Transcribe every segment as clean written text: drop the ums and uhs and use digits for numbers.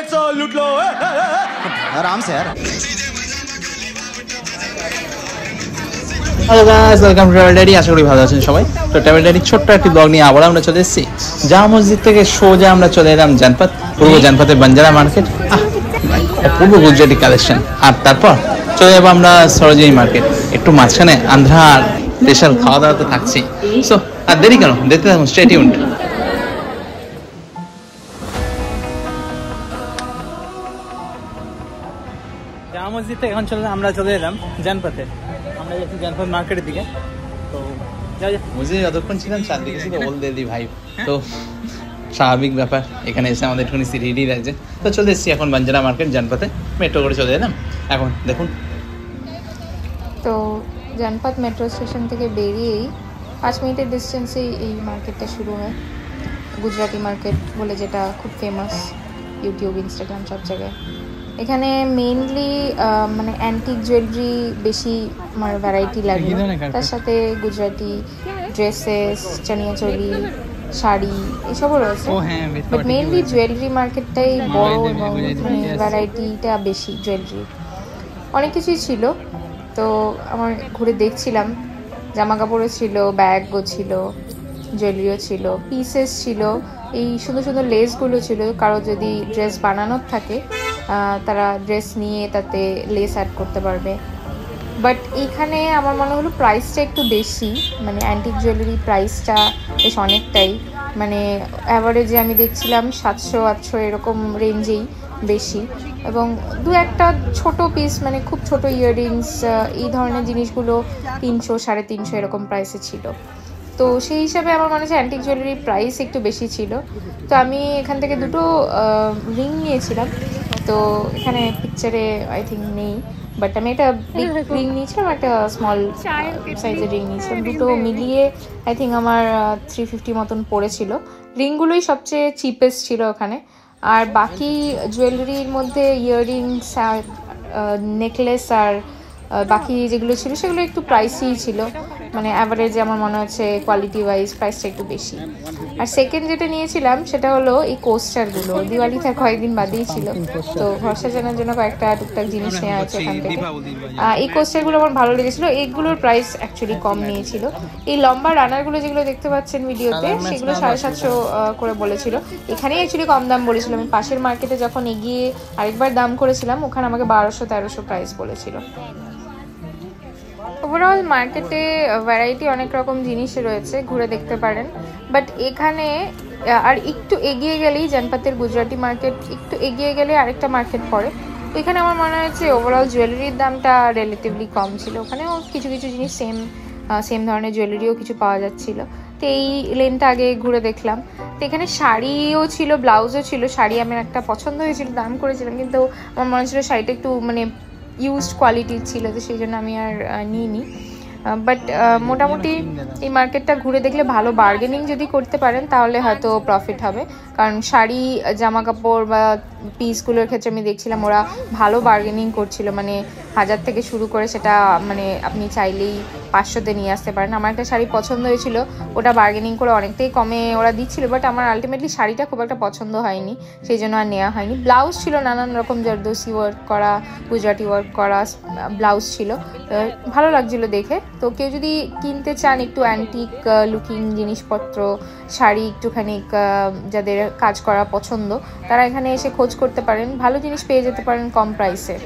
Pockets लूट लो आराम से यार। Hello guys, welcome to travel diary. আশা করি ভালো আছেন সবাই। তো ট্রাভেল ডায়েরির ছোট্ট একটি ব্লগ নিয়ে আবার আমরা চলে এসেছি জামা মসজিদ থেকে সোজা আমরা চলে এলাম জানপাত, পূর্ব জানপাতের বাঞ্জারা মার্কেট, পূর্ব গুজরাটি কালেকশন, আর তারপর চলে যাবো আমরা সরোজিনী মার্কেট। একটু মাঝখানে আন্ধ্রা আর স্পেশাল খাওয়া দাওয়া তো থাকছি। সো আর দেরি কেন, দেখতে থাকুন, স্টে টিউনড। জামা মসজিদ থেকে এখন আমরা চলে এলাম জানপাতে। আমরা যাচ্ছি জানপাত মার্কেটের দিকে। তো মুঝে যতক্ষণ ছিলাম চারদিকে ছিল ওল দিদি ভাই, তো স্বাভাবিক ব্যাপার, এখানে এসে আমাদের একটুখানি সিরিডি লাগছে। তো চলে এসেছি এখন বাঞ্জারা মার্কেট জানপাতে, মেট্রো করে চলে এলাম। এখন দেখুন, তো জানপাত মেট্রো স্টেশন থেকে বেরিয়েই 5 মিনিটের ডিস্টেন্সেই এই মার্কেটটা শুরু হয়। গুজরাটি মার্কেট বলে, যেটা খুব ফেমাস ইউটিউব, ইনস্টাগ্রাম সব জায়গায়। এখানে মেইনলি মানে অ্যান্টিক জুয়েলারি বেশি আমার ভ্যারাইটি লাগে, তার সাথে গুজরাটি ড্রেসেস, চানিয়া চলি, শাড়ি এসবও রয়েছে। বাট মেইনলি জুয়েলারি মার্কেটটাই বড় এবং মানে ভ্যারাইটিটা বেশি জুয়েলারি। অনেক কিছুই ছিল, তো আমার ঘুরে দেখছিলাম, জামা কাপড়ও ছিল, ব্যাগও ছিল, জুয়েলারিও ছিল, পিসেস ছিল, এই সুন্দর সুন্দর লেসগুলো ছিল। কারো যদি ড্রেস বানানোর থাকে তারা ড্রেস নিয়ে তাতে লেস অ্যাড করতে পারবে। বাট এখানে আমার মনে হলো প্রাইসটা একটু বেশি, মানে অ্যান্টিক জুয়েলারি প্রাইসটা বেশ অনেকটাই, মানে অ্যাভারেজে আমি দেখছিলাম 700-800 এরকম রেঞ্জেই বেশি। এবং দু একটা ছোট পিস, মানে খুব ছোট ইয়াররিংস, এই ধরনের জিনিসগুলো 300-350 এরকম প্রাইসে ছিল। তো সেই হিসাবে আমার মনে হচ্ছে অ্যান্টিক জুয়েলারির প্রাইস একটু বেশি ছিল। তো আমি এখান থেকে দুটো রিং নিয়েছিলাম। তো এখানে পিকচারে আই থিঙ্ক নেই, বাট আমি একটা বিগ রিং নিয়েছিলাম, একটা স্মল সাইজের রিং নিয়েছিলাম। দুটো মিলিয়ে আই থিঙ্ক আমার 350 মতন পড়েছিল। রিংগুলোই সবচেয়ে চিপেস্ট ছিল ওখানে। আর বাকি জুয়েলারির মধ্যে ইয়াররিংস আর নেকলেস আর বাকি যেগুলো ছিল সেগুলো একটু প্রাইসি ছিল, মানে অ্যাভারেজে আমার মনে হচ্ছে কোয়ালিটি ওয়াইজ প্রাইসটা একটু বেশি। আর সেকেন্ড যেটা নিয়েছিলাম সেটা হলো এই কোস্টারগুলো, দিওয়ালি তার কয়েকদিন বাদেই ছিল, তো ঘর সাজানোর জন্য কয়েকটা টুকটাক জিনিস নেওয়া আছে এখান থেকে। এই কোস্টারগুলো আমার ভালো লেগেছিলো, এইগুলোর প্রাইস অ্যাকচুয়ালি কম নিয়েছিল। এই লম্বা রানারগুলো যেগুলো দেখতে পাচ্ছেন ভিডিওতে, সেগুলো 750 করে বলেছিল। এখানেই অ্যাকচুয়ালি কম দাম বলেছিল। আমি পাশের মার্কেটে যখন এগিয়ে আরেকবার দাম করেছিলাম, ওখানে আমাকে 1200-1300 প্রাইস বলেছিল। ওভারঅল মার্কেটে ভ্যারাইটি অনেক রকম জিনিস রয়েছে, ঘুরে দেখতে পারেন। বাট এখানে আর একটু এগিয়ে গেলেই জানপাতের গুজরাটি মার্কেট, একটু এগিয়ে গেলে আরেকটা মার্কেট পড়ে। তো এখানে আমার মনে হয়েছে ওভারঅল জুয়েলারির দামটা রিলেটিভলি কম ছিল। ওখানেও কিছু কিছু জিনিস সেম ধরনের জুয়েলারিও কিছু পাওয়া যাচ্ছিল। তো এই লেনটা আগে ঘুরে দেখলাম। তো এখানে শাড়িও ছিল, ব্লাউজও ছিল। শাড়ি আমার একটা পছন্দ হয়েছিল, দাম করেছিলাম, কিন্তু আমার মনে হচ্ছিল শাড়িটা একটু মানে ইউজড কোয়ালিটির ছিল, তো সেই জন্য আমি আর নিইনি। বাট মোটামুটি এই মার্কেটটা ঘুরে দেখলে ভালো বার্গেনিং যদি করতে পারেন তাহলে হয়তো প্রফিট হবে। কারণ শাড়ি, জামা কাপড় বা পিসগুলোর ক্ষেত্রে আমি দেখছিলাম ওরা ভালো বার্গেনিং করছিল, মানে 1000 থেকে শুরু করে সেটা মানে আপনি চাইলেই 500-তে নিয়ে আসতে পারেন। আমার একটা শাড়ি পছন্দ হয়েছিল, ওটা বার্গেনিং করে অনেকটাই কমে ওরা দিচ্ছিল, বাট আমার আলটিমেটলি শাড়িটা খুব একটা পছন্দ হয়নি, সেই জন্য আর নেওয়া হয়নি। ব্লাউজ ছিল নানান রকম জারদোসি ওয়ার্ক করা, গুজরাটি ওয়ার্ক করা ব্লাউজ ছিল, ভালো লাগছিল দেখে। তো কেউ যদি কিনতে চান একটু অ্যান্টিক লুকিং জিনিসপত্র, শাড়ি একটুখানি যাদের কাজ করা পছন্দ, তারা এখানে এসে খোঁজ করতে পারেন, ভালো জিনিস পেয়ে যেতে পারেন কম প্রাইসে।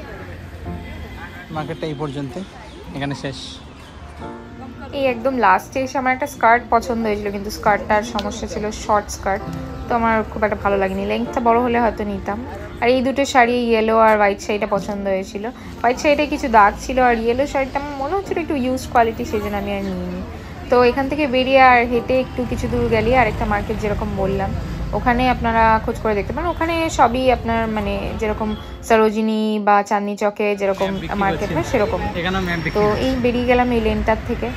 মার্কেটটা এই পর্যন্ত, এখানে শেষ। এই একদম লাস্টে এসে আমার একটা স্কার্ট পছন্দ হয়েছিল, কিন্তু স্কার্টটার সমস্যা ছিল, শর্ট স্কার্ট, তো আমার খুব একটা ভালো লাগেনি। লেন্থটা বড় হলে হয়তো নিতাম। আর এই দুটো শাড়ি, ইয়েলো আর হোয়াইট শাড়িটা পছন্দ হয়েছিল। হোয়াইট শাড়িটা কিছু দাগ ছিল, আর ইয়েলো শাড়িটা আমার মনে হচ্ছিল একটু ইউজ কোয়ালিটি, সেই জন্য আমি আর নিইনি। তো এখান থেকে বেরিয়ে আর হেঁটে একটু কিছু দূর গেলে আরেকটা মার্কেট যেরকম বললাম, ওখানে আপনারা খোঁজ করে দেখতে পারেন। ওখানে সবই আপনার মানে যেরকম সরোজিনী বা চাঁদনি চকে যেরকম মার্কেট হয় সেরকম। তো এই বেরিয়ে গেলাম এই লেনটার থেকে।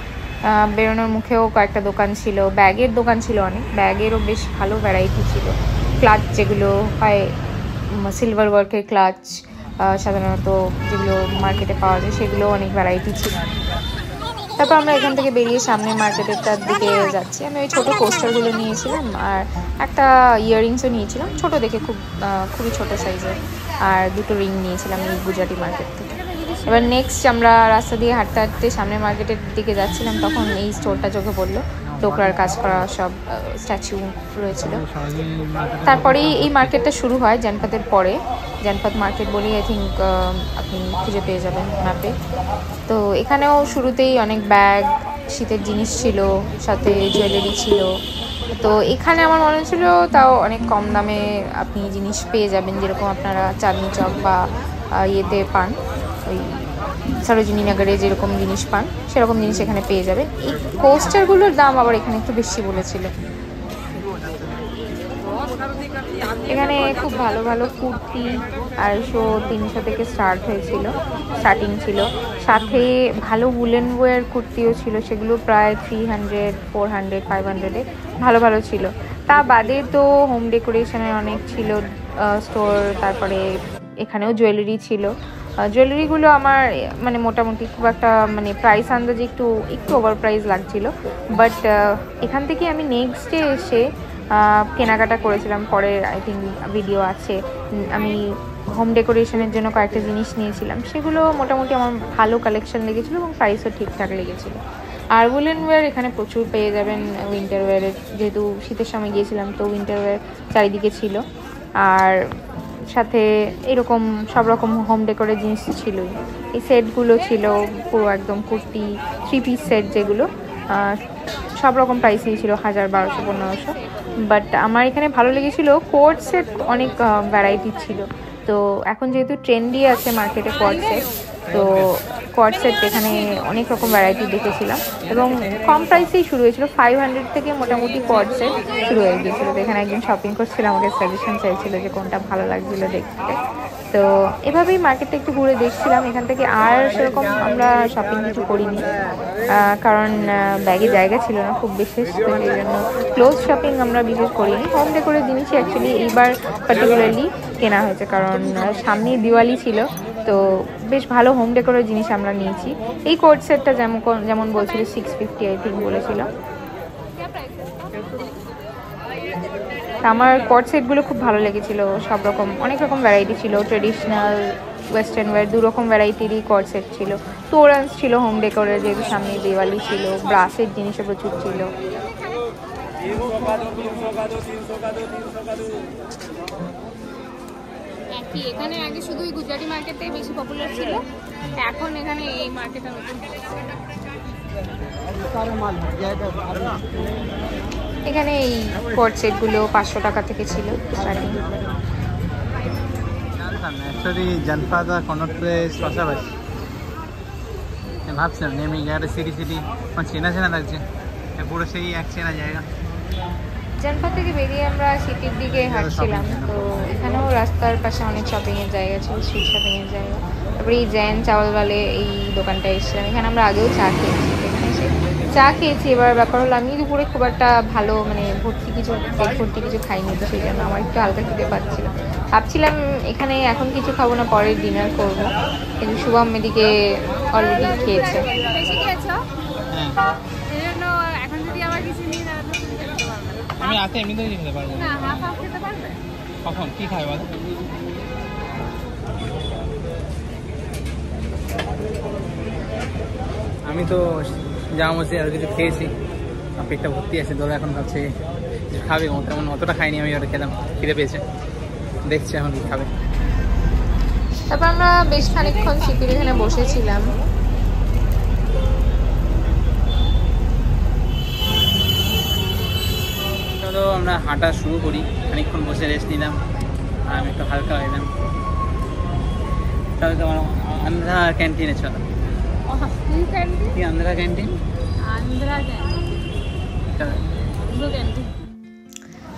বেরোনোর মুখেও কয়েকটা দোকান ছিল, ব্যাগের দোকান ছিল অনেক, ব্যাগেরও বেশ ভালো ভ্যারাইটি ছিল। ক্লাচ যেগুলো হয় সিলভার ওয়ার্কের ক্লাচ, সাধারণত যেগুলো মার্কেটে পাওয়া যায় সেগুলো অনেক ভ্যারাইটি ছিল। তারপর আমরা এখান থেকে বেরিয়ে সামনে মার্কেটেরটার দিকে যাচ্ছি। আমি ওই ছোটো কোস্টারগুলো নিয়েছিলাম আর একটা ইয়াররিংসও নিয়েছিলাম, ছোটো দেখে, খুবই ছোটো সাইজের, আর দুটো রিং নিয়েছিলাম এই গুজরাটি মার্কেট থেকে। এবার নেক্সট আমরা রাস্তা দিয়ে হাঁটতে হাঁটতে সামনে মার্কেটের দিকে যাচ্ছিলাম, তখন এই স্টোরটা চোখে পড়লো, ডোকরার কাজ করা সব স্ট্যাচু রয়েছিল। তারপরেই এই মার্কেটটা শুরু হয় জনপথের পরে, জনপথ মার্কেট বলেই আই থিঙ্ক আপনি খুঁজে পেয়ে যাবেন ম্যাপে। তো এখানেও শুরুতেই অনেক ব্যাগ, শীতের জিনিস ছিল, সাথে জুয়েলারি ছিল। তো এখানে আমার মনে ছিল তাও অনেক কম দামে আপনি জিনিস পেয়ে যাবেন, যেরকম আপনারা চাঁদনি চক বা ইয়েতে পান, ওই সরোজিনী নগরে যেরকম জিনিস পান সেরকম জিনিস এখানে পেয়ে যাবেন। এই কোস্টারগুলোর দাম আবার এখানে একটু বেশি বলেছিল। এখানে খুব ভালো ভালো কুর্তি 250-300 থেকে স্টার্টিং ছিল, সাথে ভালো উলেন ওয়্যার কুর্তিও ছিল, সেগুলো প্রায় 300, 400, 500-এ ভালো ভালো ছিল। তা বাদে তো হোম ডেকোরেশনের অনেক ছিল স্টোর। তারপরে এখানেও জুয়েলারি ছিল। জুয়েলারিগুলো আমার মানে মোটামুটি খুব একটা মানে প্রাইস আন্দাজে একটু ওভার প্রাইস লাগছিল, বাট এখান থেকে আমি নেক্সট ডে এসে কেনাকাটা করেছিলাম। পরে আই থিঙ্ক ভিডিও আছে, আমি হোম ডেকোরেশনের জন্য কয়েকটা জিনিস নিয়েছিলাম, সেগুলো মোটামুটি আমার ভালো কালেকশন লেগেছিলো এবং প্রাইসও ঠিকঠাক লেগেছিলো। আর উলেন ওয়্যার এখানে প্রচুর পেয়ে যাবেন, উইন্টার ওয়্যারের, যেহেতু শীতের সময় গিয়েছিলাম তো উইন্টার ওয়্যার চারিদিকে ছিল। আর সাথে এরকম সব রকম হোম ডেকোরের জিনিস ছিলই। এই সেটগুলো ছিল পুরো একদম কুর্তি 3 পিস সেট, যেগুলো সব রকম প্রাইসই ছিল, 1000, 1200, 1500। বাট আমার এখানে ভালো লেগেছিলো কোট সেট, অনেক ভ্যারাইটি ছিল। তো এখন যেহেতু ট্রেন্ডি আছে মার্কেটে কোট সেট, তো কোট সেট এখানে অনেক রকম ভ্যারাইটি দেখেছিলাম এবং কম প্রাইসেই শুরু হয়েছিল। 500 থেকে মোটামুটি কোট সেট শুরু হয়ে গিয়েছিলো। তো এখানে একজন শপিং করছিল, আমাকে সাজেশন চাইছিল যে কোনটা ভালো লাগছিলো দেখতে। তো এভাবেই মার্কেটটা একটু ঘুরে দেখছিলাম। এখান থেকে আর সেরকম আমরা শপিং কিছু করিনি, কারণ ব্যাগে জায়গা ছিল না খুব বিশেষ, তো সেই জন্য ক্লোথ শপিং আমরা বিশেষ করিনি। হোম ডেকোরের জিনিসই অ্যাকচুয়ালি এইবার পার্টিকুলারলি কেনা হয়েছে, কারণ সামনেই দিওয়ালি ছিল, তো বেশ ভালো হোম ডেকোরের জিনিস আমরা নিয়েছি। এই কোট সেটটা যেমন বলছিল 650 আই থিঙ্ক বলেছিল। আমার কোট সেটগুলো খুব ভালো লেগেছিলো, সব রকম অনেক রকম ভ্যারাইটি ছিল, ট্রেডিশনাল, ওয়েস্টার্ন ওয়্যার, 2 রকম ভ্যারাইটিরই কোট সেট ছিল। তোরান্স ছিল হোম ডেকোরের, যেহেতু সামনে দিওয়ালি ছিল, ব্রাসের জিনিসও প্রচুর ছিল। এখানে আগে শুধু ওই গুজরাটি মার্কেটটাই বেশি পপুলার ছিল, এখন এখানে এই মার্কেটটা নতুন। এখানে এই কোট সেটগুলো 500 টাকা থেকে ছিল স্টার্টিং। অ্যাকচুয়ালি জনপথ আর কনট প্লেস পাশাপাশি, ভাবছিলাম নেমে জায়গাটা সিটি আমার চেনা লাগছে, পুরো সেই এক চেনা জায়গা। জনপথ থেকে বেরিয়ে আমরা সিটির দিকে হাঁটছিলাম, তো এখানেও রাস্তার পাশে অনেক শপিংয়ের জায়গা ছিল, স্ট্রিট শপিংয়ের জায়গা। তারপরে এই জৈন চাওয়ালওয়ালে এই দোকানটা এসেছিলাম, এখানে আমরা আগেও চা খেয়েছি। এবার ব্যাপার হলো আমি দুপুরে খুব একটা ভালো মানে ভর্তি কিছু খাইনি, তো সেই জন্য আমার একটু হালকা খেতে পাচ্ছিল। ভাবছিলাম এখানে এখন কিছু খাবো না, পরে ডিনার করবো, কিন্তু শুভম এদিকে অলরেডি খেয়েছে। আমি রাতে এমনিতেও খেতে পারবো না, কখন কি খাই বল? আমি তো জামা মসজিদ আর কিছু খেয়েছি, পেটটা ভর্তি আছে, দোলা এখন ভাবছে কিছু খাবে, তেমন অতটা খাইনি, আমি ওটা খেলাম, খিদে পেয়েছে, দেখছি এখন কি খাবে। তারপর আমরা বেশ খানিকক্ষণ সিপির এখানে বসেছিলাম। চলো আমরা হাঁটা শুরু করি, খানিকক্ষণ বসে রেস্ট নিলাম আর আমি একটু হালকা হইলাম। তাহলে তোমার আন্ধ্রা ক্যান্টিনে চলো। কি আন্ধ্রা ক্যান্টিন?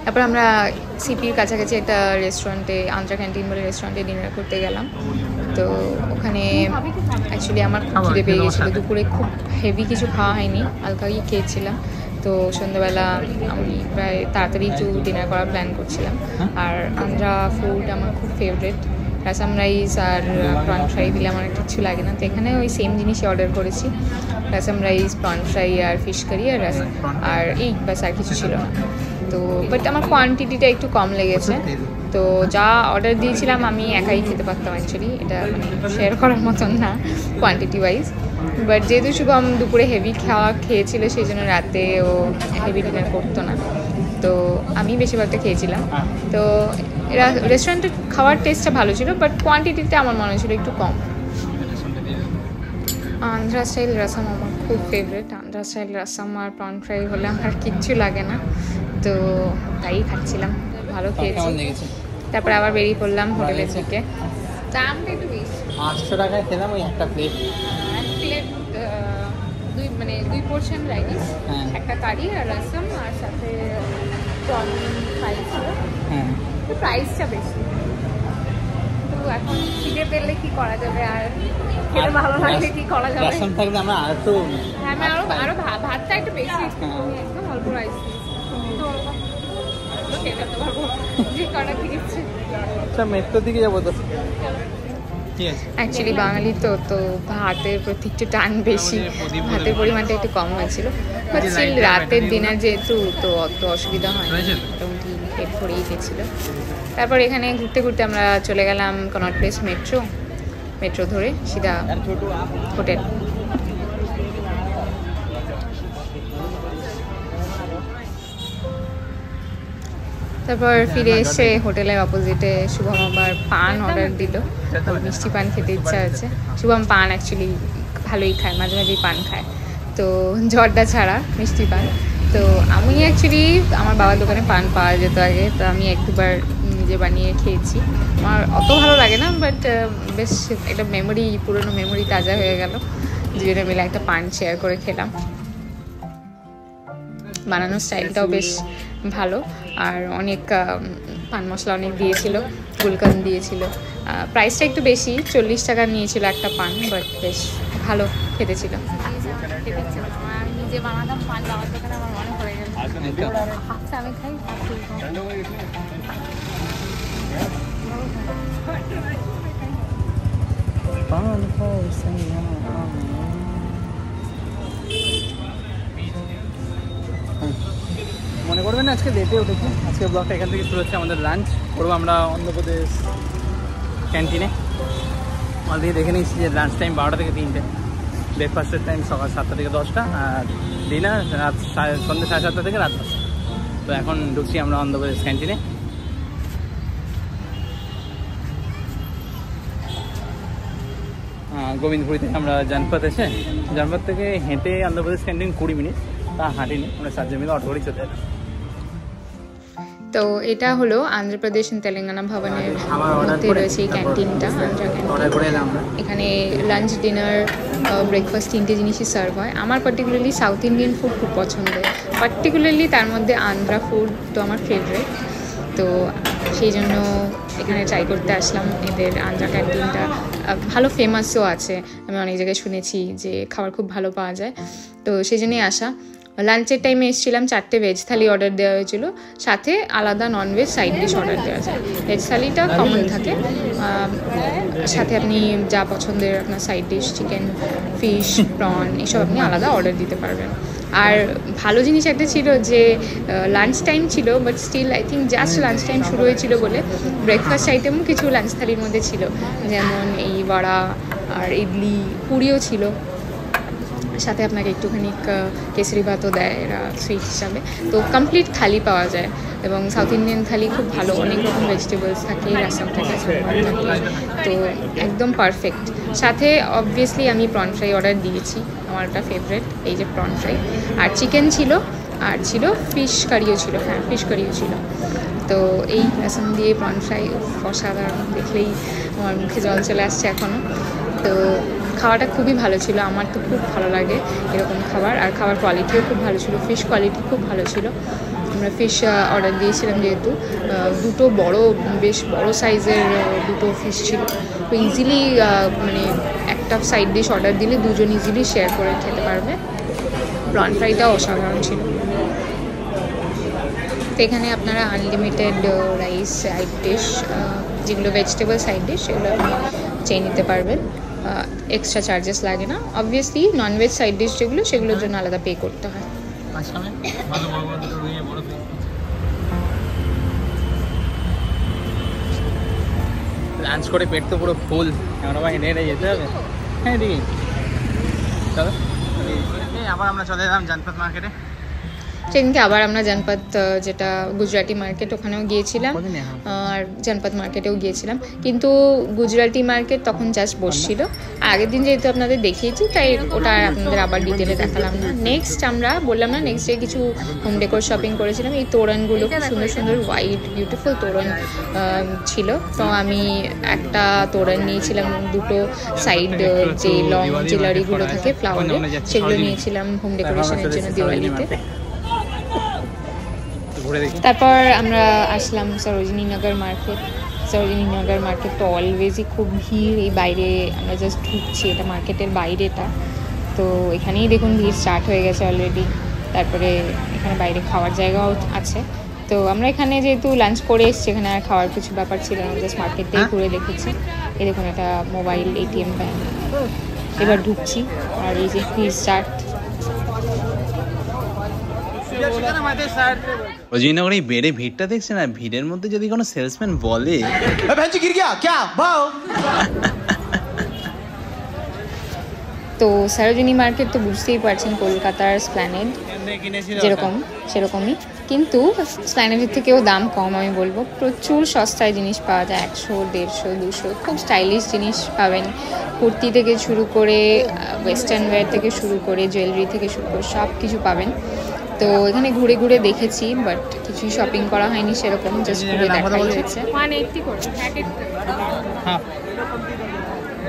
তারপর আমরা সিপির কাছাকাছি একটা রেস্টুরেন্টে, আন্ধ্রা ক্যান্টিন বলে রেস্টুরেন্টে ডিনার করতে গেলাম। তো ওখানে অ্যাকচুয়ালি আমার খুব খিদে পেয়ে গেছিলো, দুপুরে খুব হেভি কিছু খাওয়া হয়নি, হালকাই খেয়েছিলাম। তো সন্ধ্যাবেলা আমি প্রায় তাড়াতাড়ি একটু ডিনার করার প্ল্যান করছিলাম। আর আন্ধ্রা ফুড আমার খুব ফেভারিট, রাসাম রাইস আর প্রন ফ্রাই দিলে আমার কিচ্ছু লাগে না। তো এখানে ওই সেম জিনিসই অর্ডার করেছি, রাসাম রাইস, প্রন ফ্রাই আর ফিশ কারি আর এই ব্যাস, আর কিছু ছিল না। তো বাট আমার কোয়ান্টিটিটা একটু কম লেগেছে। তো যা অর্ডার দিয়েছিলাম আমি একাই খেতে পারতাম অ্যাকচুয়ালি, এটা মানে শেয়ার করার মতন না কোয়ান্টিটি ওয়াইজ। বাট যেহেতু শুভম দুপুরে হেভি খেয়েছিল সেই জন্য রাতে ও হেভি ডিনার করতো না, তো আমি বেশিরভাগটা খেয়েছিলাম। তো রেস্টুরেন্টের খাওয়ার টেস্টটা ভালো ছিল, বাট কোয়ান্টিটিটা আমার মনে ছিল একটু কম। আন্ধ্রা স্টাইল রাসাম আমার খুব ফেভারিট। আন্ধ্রা স্টাইল রাসাম আর প্রন ফ্রাই হলে আমার কিচ্ছু লাগে না, তো তাই খাচ্ছিলাম, ভালো খেয়েছি। তারপরে আবার বেরিয়ে পড়লাম হোটেলের দিকে। দামটা একটু বেশি, 800 টাকায় খেলাম ওই একটা প্লেট। এক প্লেট দুই পোর্শন রাইস, একটা কারি আর রাসাম, আর সাথে প্রন ফ্রাই ছিল। তো প্রাইসটা বেশি, তো এখন খিদে পেলে কি করা যাবে, আর খেতে ভালো লাগলে কি করা যাবে। রাসাম থাকলে আমরা আরো আরো ভাতটা একটু বেশি, একদম অল্প রাইস খেতে পারবো যে কটা খেয়েছে। আচ্ছা মেট্রোর দিকে যাবো তো। অ্যাকচুয়ালি বাঙালি তো ভাতের প্রতি একটু টান বেশি, ভাতের পরিমাণটা একটু কম হয়েছিল। বাট স্টিল রাতের ডিনার যেহেতু, তো অত অসুবিধা হয় না, মোটামুটি পেট ভরেই গেছিল। তারপর এখানে ঘুরতে ঘুরতে আমরা চলে গেলাম কনট প্লেস মেট্রো ধরে সিধা হোটেল। তারপর ফিরে এসে হোটেলের অপোজিটে শুভম আবার পান অর্ডার দিল, মিষ্টি পান খেতে ইচ্ছা আছে। শুভম পান অ্যাকচুয়ালি ভালোই খায়, মাঝে মাঝেই পান খায়, তো জর্দা ছাড়া মিষ্টি পান। তো আমি অ্যাকচুয়ালি আমার বাবার দোকানে পান পাওয়া যেত আগে, তো আমি এক দুবার নিজে বানিয়ে খেয়েছি। আমার অত ভালো লাগে না, বাট বেশ একটা মেমোরি, পুরনো মেমোরি তাজা হয়ে গেল। দুজনে মিলে একটা পান শেয়ার করে খেলাম। বানানোর স্টাইলটাও বেশ ভালো, আর অনেক পান মশলা অনেক দিয়েছিল, গুলকান দিয়েছিল। প্রাইসটা একটু বেশি, 40 টাকা নিয়েছিল একটা পান, বাট বেশ ভালো খেতে ছিল। নিজে বানাতাম পান বাবার দোকানে, আমার মনে পড়ে গেল, হাতটা আমি খাই। মনে করবেন না আজকে লেটে উঠেছি। আজকে ব্লগটা এখান থেকে শুরু হচ্ছে। আমাদের লাঞ্চ করবো আমরা অন্ধ্রপ্রদেশ ক্যান্টিনে। অলরেডি দেখে নিচ্ছি যে লাঞ্চ টাইম 12টা থেকে 3টে, ব্রেকফাস্টের টাইম সকাল 7টা থেকে 10টা, আর ডিনার রাত সন্ধ্যে 7:30 থেকে রাত 10টা। তো এখন ঢুকছি আমরা অন্ধ্রপ্রদেশ ক্যান্টিনে। গোবিন্দপুরি থেকে আমরা জানপাত থেকে হেঁটে অন্ধ্রপ্রদেশ ক্যান্টিন 20 মিনিট, তা হাঁটিনি, আমরা 4জন মিলে অটো করে চলে এলাম। তো এটা হলো আন্ধ্রপ্রদেশ তেলেঙ্গানা ভবনের মধ্যে রয়েছে এই ক্যান্টিনটা, আন্ধ্রা ক্যান্টিন। এখানে লাঞ্চ, ডিনার, ব্রেকফাস্ট 3টে জিনিসই সার্ভ হয়। আমার পার্টিকুলারলি সাউথ ইন্ডিয়ান ফুড খুব পছন্দের, পার্টিকুলারলি তার মধ্যে আন্ধ্রা ফুড তো আমার ফেভারিট। তো সেই জন্য এখানে ট্রাই করতে আসলাম। এদের আন্ধ্রা ক্যান্টিনটা ভালো ফেমাসও আছে, আমি অনেক জায়গায় শুনেছি যে খাবার খুব ভালো পাওয়া যায়, তো সেই জন্যই আসা। লাঞ্চের টাইমে এসেছিলাম, 4টে ভেজ থালি অর্ডার দেওয়া হয়েছিল, সাথে আলাদা ননভেজ সাইড ডিশ অর্ডার দেওয়া যায়। ভেজ থালিটা কমন থাকে, সাথে আপনি যা পছন্দের আপনার side dish, chicken, fish, prawn এসব আপনি আলাদা অর্ডার দিতে পারবেন। আর ভালো জিনিস একটা ছিল যে লাঞ্চ টাইম ছিল, but still I think just lunch time শুরু হয়েছিল বলে ব্রেকফাস্ট আইটেমও কিছু লাঞ্চ থালির মধ্যে ছিল, যেমন এই বড়া আর ইডলি, পুরিও ছিল, সাথে আপনাকে একটুখানি কেসরি ভাতও দেয় এরা সুইট হিসাবে। তো কমপ্লিট থালি পাওয়া যায়, এবং সাউথ ইন্ডিয়ান থালি খুব ভালো, অনেক রকম ভেজিটেবলস থাকে, রাসাম থাকে, সাম্বার থাকে, তো একদম পারফেক্ট। সাথে অবভিয়াসলি আমি প্রন ফ্রাই অর্ডার দিয়েছি, আমার একটা ফেভারিট এই যে প্রন ফ্রাই, আর চিকেন ছিল, আর ছিল ফিশ কারিও ছিল, হ্যাঁ ফিশ কারিও ছিল। তো এই রাসাম দিয়ে প্রন ফ্রাই অসাধারণ, দেখলেই আমার মুখে জল চলে আসছে এখনও। তো খাওয়াটা খুবই ভালো ছিল, আমার তো খুব ভালো লাগে এরকম খাবার, আর খাবার কোয়ালিটিও খুব ভালো ছিল, ফিশ কোয়ালিটি খুব ভালো ছিল। আমরা ফিশ অর্ডার দিয়েছিলাম, যেহেতু দুটো বেশ বড় সাইজের দুটো ফিশ ছিল, তো ইজিলি মানে একটা সাইড ডিশ অর্ডার দিলে দুজন ইজিলি শেয়ার করে খেতে পারবে। প্রন ফ্রাইটাও অসাধারণ ছিল। তো এখানে আপনারা আনলিমিটেড রাইস সাইড ডিশ, যেগুলো ভেজিটেবল সাইড ডিশ, সেগুলো আপনি চেয়ে নিতে পারবেন, এক্সট্রা চার্জেস লাগে না। অবভিয়াসলি ননভেজ সাইড ডিশ যেগুলো, সেগুলোর জন্য আলাদা পে করতে হয়। লাঞ্চ করে পেট তো পুরো ফুল, এখন আবার হেঁটে হেঁটে যেতে হবে। হ্যাঁ দিদি চলো, আবার আমরা চলে এলাম জনপথ মার্কেটে। সেদিনকে আবার আমরা জনপথ, যেটা গুজরাটি মার্কেট, ওখানেও গিয়েছিলাম, আর জনপথ মার্কেটেও গিয়েছিলাম। কিন্তু গুজরাটি মার্কেট তখন জাস্ট বসছিল, আগের দিন যেহেতু আপনাদের দেখিয়েছি তাই ওটা আপনাদের আবার ডিটেলে দেখালাম না। নেক্সট আমরা বললাম না, নেক্সট ডে কিছু হোম ডেকোর শপিং করেছিলাম। এই তোরণগুলো খুব সুন্দর সুন্দর হোয়াইট বিউটিফুল তোরণ ছিল। তো আমি একটা তোরণ নিয়েছিলাম, দুটো সাইড যে লং যে লরিগুলো থাকে ফ্লাওয়ারে, সেগুলো নিয়েছিলাম হোম ডেকোরেশনের জন্য দিওয়ালিতে। তারপর আমরা আসলাম সরোজিনী নগর মার্কেট। সরোজিনী নগর মার্কেট তো অলওয়েজই খুব ভিড়। এই বাইরে আমরা জাস্ট ঢুকছি, এটা মার্কেটের বাইরেটা, তো এখানেই দেখুন ভিড় স্টার্ট হয়ে গেছে অলরেডি। তারপরে এখানে বাইরে খাওয়ার জায়গাও আছে। তো আমরা এখানে যেহেতু লাঞ্চ করে এসেছি, এখানে আর খাওয়ার কিছু ব্যাপার ছিল না, জাস্ট মার্কেটটাই ঘুরে দেখেছি। এই দেখুন একটা মোবাইল ATM ব্যাংক। এবার ঢুকছি আর এই যে ভিড় স্টার্ট। সরোজিনীনগরে এই বেড়ে ভিড়টা দেখছেন, আর ভিড়ের মধ্যে যদি কোনো সেলসম্যান বলে তো সরোজিনী মার্কেট তো বুঝতেই পারছেন কলকাতার স্প্ল্যানেড যেরকম সেরকমই, কিন্তু স্প্ল্যানেডের থেকেও দাম কম আমি বলবো। প্রচুর সস্তায় জিনিস পাওয়া যায়, 100, 150, 200, খুব স্টাইলিশ জিনিস পাবেন। কুর্তি থেকে শুরু করে ওয়েস্টার্ন ওয়্যার থেকে শুরু করে জুয়েলারি থেকে শুরু করে সব কিছু পাবেন। তো এখানে ঘুরে ঘুরে দেখেছি, বাট কিছুই শপিং করা হয়নি সেরকম, জাস্ট ঘুরে দেখাই হয়েছে। 180 করে এক একটা, হ্যাঁ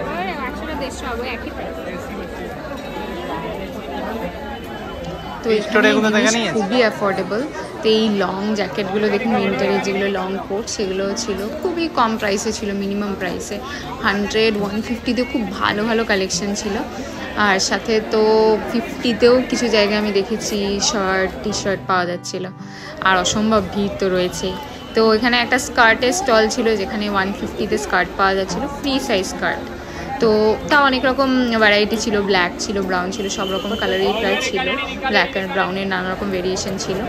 100 না 150 হবে একই প্রাইস। তো এখানে খুবই অ্যাফোর্ডেবল। তো এই লং জ্যাকেটগুলো দেখুন, উইন্টারের যেগুলো লং কোট, সেগুলো ছিল খুবই কম প্রাইসে, ছিল মিনিমাম প্রাইসে 100, 150-তে খুব ভালো ভালো কালেকশন ছিল। আর সাথে তো 50-তেও কিছু জায়গায় আমি দেখেছি শার্ট টি শার্ট পাওয়া যাচ্ছিলো। আর অসম্ভব ভিড় তো রয়েছেই। তো এখানে একটা স্কার্টের স্টল ছিল, যেখানে 150-তে স্কার্ট পাওয়া যাচ্ছিলো, ফ্রি সাইজ স্কার্ট। তো তা অনেক রকম ভ্যারাইটি ছিল, ব্ল্যাক ছিল, ব্রাউন ছিল, সব রকম কালারের প্রায় ছিল। ব্ল্যাক আর ব্রাউনের নানা রকম ভেরিয়েশন ছিল।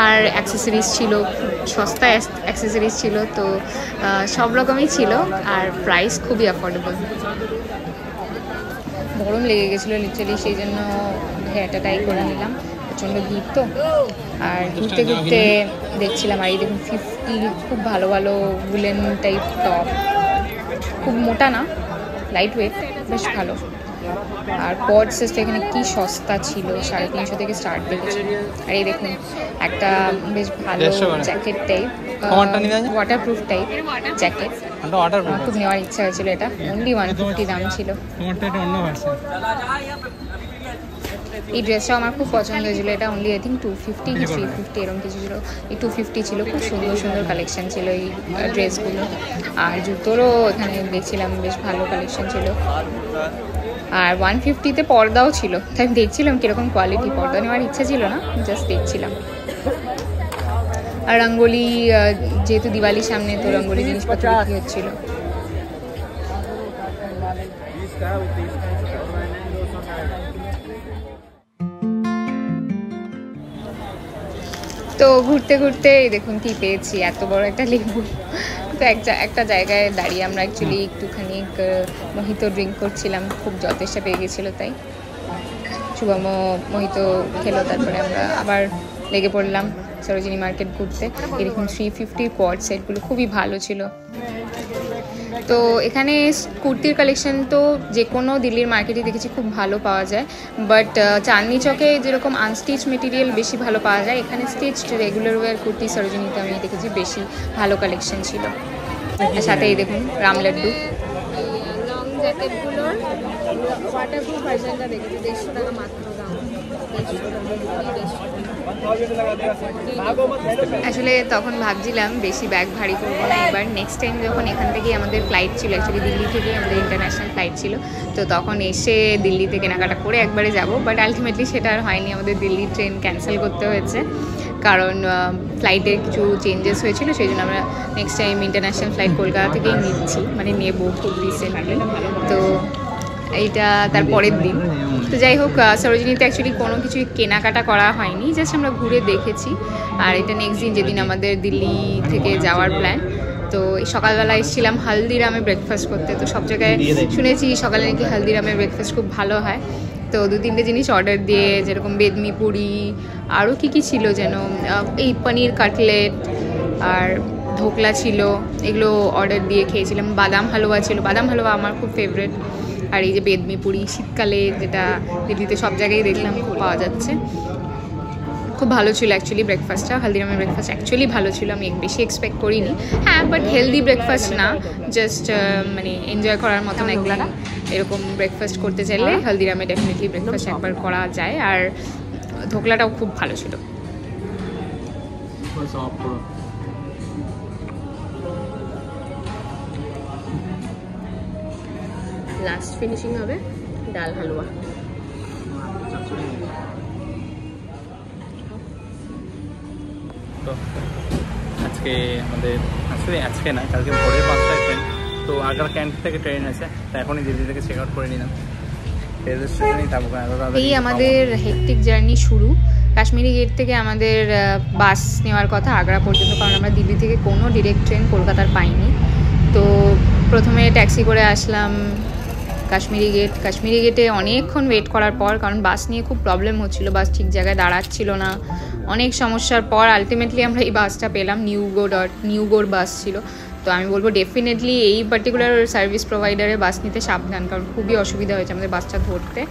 আর অ্যাক্সেসরিজ ছিল, সস্তায় অ্যাক্সেসরিজ ছিল, তো সব রকমই ছিল, আর প্রাইস খুবই অ্যাফোর্ডেবল। গরম লেগে গেছিলো লিটারালি, সেই জন্য হেয়ারটা টাই করে নিলাম, প্রচণ্ড ভিড় তো। আর ঘুরতে ঘুরতে দেখছিলাম, আর এই দেখুন 50 খুব ভালো ভালো উলেন টাইপ টপ, খুব মোটা না, লাইট ওয়েট, বেশ ভালো। আর পড সেটটা এখানে কি সস্তা ছিল, 350 থেকে স্টার্ট দেখেছি। আর এই দেখুন একটা বেশ ভালো jacket type, waterproof type jacket, খুব নেওয়ার ইচ্ছা হয়েছিল। এটা অনলি 150 দাম ছিল। এই ড্রেসটাও আমার খুব পছন্দ হয়েছিল, এটা অনলি আই থিঙ্ক 250 কি 350 এরকম কিছু ছিল। এই 250 ছিল, খুব সুন্দর সুন্দর কালেকশন ছিল এই ড্রেসগুলো। আর জুতোরও এখানে দেখছিলাম বেশ ভালো কালেকশন ছিল। আর 150-তে পর্দাও ছিল, তাই আমি দেখছিলাম কীরকম কোয়ালিটি, পর্দা নেওয়ার ইচ্ছা ছিল না, জাস্ট দেখছিলাম। আর রঙ্গোলি, যেহেতু দিওয়ালির সামনে, তো রঙ্গোলি জিনিসপত্র বিক্রি হচ্ছিল। তো ঘুরতে ঘুরতে দেখুন কি পেয়েছি, এত বড় একটা লেবু। তো একটা জায়গায় দাঁড়িয়ে আমরা অ্যাকচুয়ালি একটুখানি মোহিত ড্রিঙ্ক করছিলাম, খুব যথেষ্ট পেয়ে গেছিলো, তাই শুভম মোহিত খেলো। তারপরে আমরা আবার লেগে পড়লাম সরোজিনী মার্কেট ঘুরতে। এরকম 350 কোয়াড সেটগুলো খুবই ভালো ছিল। তো এখানে কুর্তির কালেকশন তো যে কোনো দিল্লির মার্কেটে দেখেছি খুব ভালো পাওয়া যায়, বাট চাঁদনি চকে যেরকম আনস্টিচ মেটেরিয়াল বেশি ভালো পাওয়া যায়, এখানে স্টিচড রেগুলার ওয়্যার কুর্তি সরোজিনীতে আমি দেখেছি বেশি ভালো কালেকশন ছিল। সাথে এই দেখুন রাম লাড্ডু, লং জ্যাকেটগুলোর ওয়াটারপ্রুফ ভার্সনটা দেখেছি, 150 টাকা মাত্র দাম। আসলে তখন ভাবছিলাম বেশি ব্যাগ ভারী করবো না এবার, নেক্সট টাইম যখন এখান থেকে আমাদের ফ্লাইট ছিল, অ্যাকচুয়ালি দিল্লি থেকে আমাদের ইন্টারন্যাশনাল ফ্লাইট ছিল, তো তখন এসে দিল্লিতে কেনাকাটা করে একবারে যাব, বাট আলটিমেটলি সেটা আর হয়নি, আমাদের দিল্লি ট্রেন ক্যান্সেল করতে হয়েছে কারণ ফ্লাইটের কিছু চেঞ্জেস হয়েছিল, সেই জন্য আমরা next time international flight Kolkata থেকেই নিচ্ছি, মানে নেব খুব রিসেন্টলি। তো এইটা তার পরের দিন। তো যাই হোক, সরোজিনীতে অ্যাকচুয়ালি কোনো কিছুই কেনাকাটা করা হয়নি, জাস্ট আমরা ঘুরে দেখেছি। আর এটা নেক্সট দিন যেদিন আমাদের দিল্লি থেকে যাওয়ার প্ল্যান। তো সকালবেলা এসেছিলাম হালদিরামে ব্রেকফাস্ট করতে, তো সব জায়গায় শুনেছি সকালে নাকি হালদিরামের ব্রেকফাস্ট খুব ভালো হয়। তো 2-3টে জিনিস অর্ডার দিয়ে, যেরকম বেদমি পুরি, আরও কী ছিল যেন, এই পনির কাটলেট আর ধোকলা ছিল, এগুলো অর্ডার দিয়ে খেয়েছিলাম। বাদাম হালুয়া ছিল, বাদাম হালুয়া আমার খুব ফেভারিট। আর এই যে বেদমি পুরি, শীতকালে যেটা দিল্লিতে সব জায়গায় দেখলাম খুব পাওয়া যাচ্ছে, খুব ভালো ছিল অ্যাকচুয়ালি ব্রেকফাস্টটা। হালদিরামের ব্রেকফাস্ট অ্যাকচুয়ালি ভালো ছিল, আমি বেশি এক্সপেক্ট করিনি। হ্যাঁ, বাট হেলদি ব্রেকফাস্ট না, জাস্ট মানে এনজয় করার মতন একদিন এরকম ব্রেকফাস্ট করতে চাইলে হালদিরামে ডেফিনেটলি ব্রেকফাস্ট একবার করা যায়। আর ধোকলাটাও খুব ভালো ছিল। লাস্ট ফিনিশিং হবে ডাল হালুয়া। তো আজকে আমাদের আজকে না, কালকে ভোরের 5টায় ট্রেন, তো আগ্রা ক্যান্ট থেকে ট্রেন আছে, তো এখনই দিল্লি থেকে চেক আউট করে নিলাম। এই আমাদের হেকটিক জার্নি শুরু। কাশ্মীরি গেট থেকে আমাদের বাস নেওয়ার কথা আগ্রা পর্যন্ত, কারণ আমরা দিল্লি থেকে কোনো ডিরেক্ট ট্রেন কলকাতার পাইনি। তো প্রথমে ট্যাক্সি করে আসলাম কাশ্মীরি গেটে অনেকক্ষণ ওয়েট করার পর, কারণ বাস নিয়ে খুব প্রবলেম হচ্ছিলো, বাস ঠিক জায়গায় দাঁড়াচ্ছিল না, অনেক সমস্যার পর আলটিমেটলি আমরা এই বাসটা পেলাম। নিউগোর বাস ছিল। তো আমি বলবো ডেফিনেটলি এই পার্টিকুলার সার্ভিস প্রোভাইডারের বাস নিতে সাবধান, কারণ খুবই অসুবিধা হয়েছে আমাদের বাসটা ধরতে।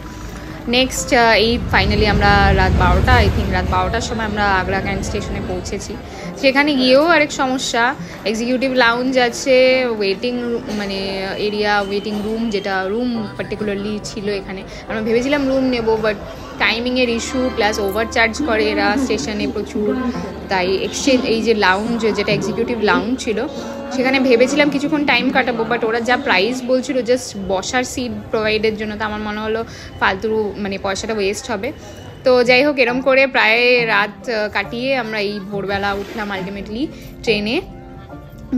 নেক্সট এই ফাইনালি আমরা রাত 12টার সময় আমরা আগ্রা ক্যান্ট স্টেশনে পৌঁছেছি। সেখানে গিয়েও আরেক সমস্যা, এক্সিকিউটিভ লাউঞ্জ আছে, ওয়েটিং মানে এরিয়া, ওয়েটিং রুম, যেটা রুম পার্টিকুলারলি ছিল এখানে। আমরা ভেবেছিলাম রুম নেব, বাট টাইমিংয়ের ইস্যু প্লাস ওভারচার্জ করে এরা স্টেশনে প্রচুর, তাই এই যে লাউঞ্জ, যেটা এক্সিকিউটিভ লাউঞ্জ ছিল, সেখানে ভেবেছিলাম কিছুক্ষণ টাইম কাটাবো, বাট ওরা যা প্রাইস বলছিল জাস্ট বসার সিট প্রোভাইডের জন্য, তো আমার মনে হলো ফালতু মানে পয়সাটা ওয়েস্ট হবে। তো যাই হোক, এরম করে প্রায় রাত কাটিয়ে আমরা এই ভোরবেলা উঠলাম আলটিমেটলি ট্রেনে।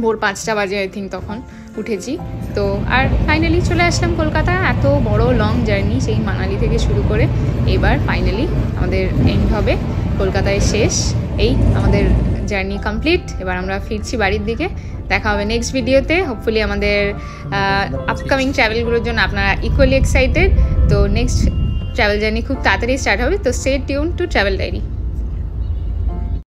ভোর 5টা বাজে আই থিঙ্ক তখন উঠেছি। তো আর ফাইনালি চলে আসলাম কলকাতা। এত বড় লং জার্নি, সেই মানালি থেকে শুরু করে এবার ফাইনালি আমাদের এন্ড হবে কলকাতায় শেষ। এই আমাদের জার্নি কমপ্লিট। এবার আমরা ফিরছি বাড়ির দিকে। দেখা হবে নেক্সট ভিডিওতে। হোপফুলি আমাদের আপকামিং ট্রাভেলগুলোর জন্য আপনারা ইকুয়ালি এক্সাইটেড। তো নেক্সট ট্রাভেল জার্নি খুব তাড়াতাড়ি স্টার্ট হবে। তো stay tune to travel diary.